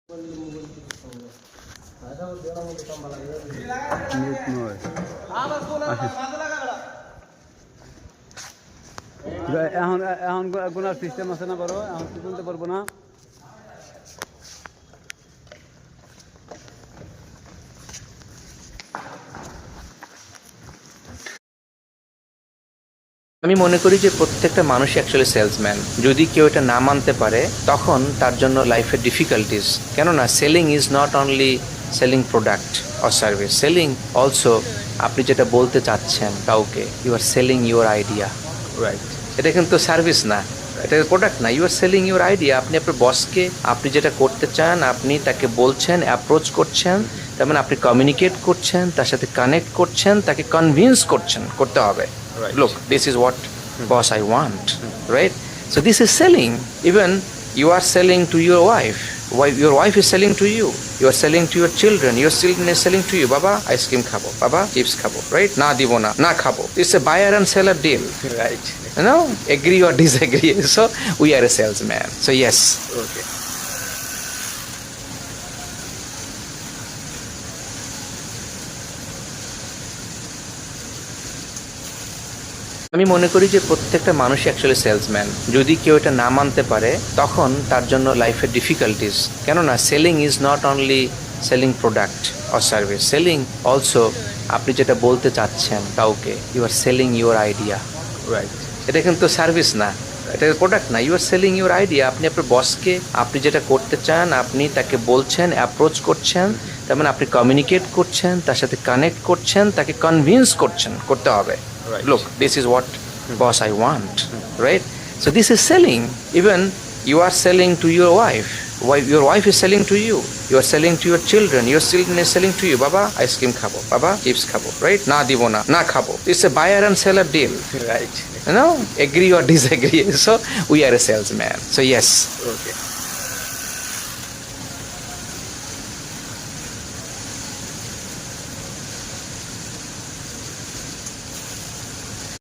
এখন এখন গুনার সিস্টেম আছে না বড়, এখন কি বলতে পারবো না। আমি মনে করি যে প্রত্যেকটা মানুষই অ্যাকচুয়ালি সেলসম্যান। যদি কেউ এটা না মানতে পারে তখন তার জন্য লাইফের ডিফিকাল্টিস। কেননা selling is not only selling product or service, selling also আপনি যেটা বলতে চাচ্ছেন কাউকে, you are selling your idea, right? এটা কিন্তু সার্ভিস না, এটা প্রোডাক্ট না, you are selling your idea. আপনি আপনার বসকে আপনি যেটা করতে চান আপনি তাকে বলছেন, অ্যাপ্রোচ করছেন, তার মানে আপনি কমিউনিকেট করছেন, তার সাথে কানেক্ট করছেন, তাকে কনভিন্স করতে হবে। Look, this is what boss I want, right? So this is selling. Even you are selling to your wife. Your wife is selling to you. You are selling to your children. Your children is selling to you. Baba, ice cream khabo. Baba, chips khabo. Right? Na dibo na khabo. It's a buyer and seller deal. Right. You know, agree or disagree. So we are a salesman. So yes. Okay. আমি মনে করি যে প্রত্যেকটা মানুষই actually salesman. যদি কেউ এটা না মানতে পারে তখন তার জন্য লাইফের ডিফিকাল্টিস। কেননা selling is not only selling product or service, selling also আপনি যেটা বলতে চাচ্ছেন কাউকে, you are selling your idea, right? এটা কিন্তু সার্ভিস না, এটা প্রোডাক্ট না, you are selling your idea. আপনি আপনার বসকে আপনি যেটা করতে চান আপনি তাকে বলছেন, অ্যাপ্রোচ করছেন, তার মানে আপনি কমিউনিকেট করছেন, তার সাথে কানেক্ট করছেন, তাকে কনভিন্স করতে হবে। Look, this is what boss I want, right? So this is selling. Even you are selling to your wife. Your wife is selling to you. You are selling to your children. Your children is selling to you. Baba, ice cream khabo. Baba, chips khabo. Right? Na dibo na khabo. It's a buyer and seller deal. Right. You know, agree or disagree. So we are a salesman. So yes. Okay.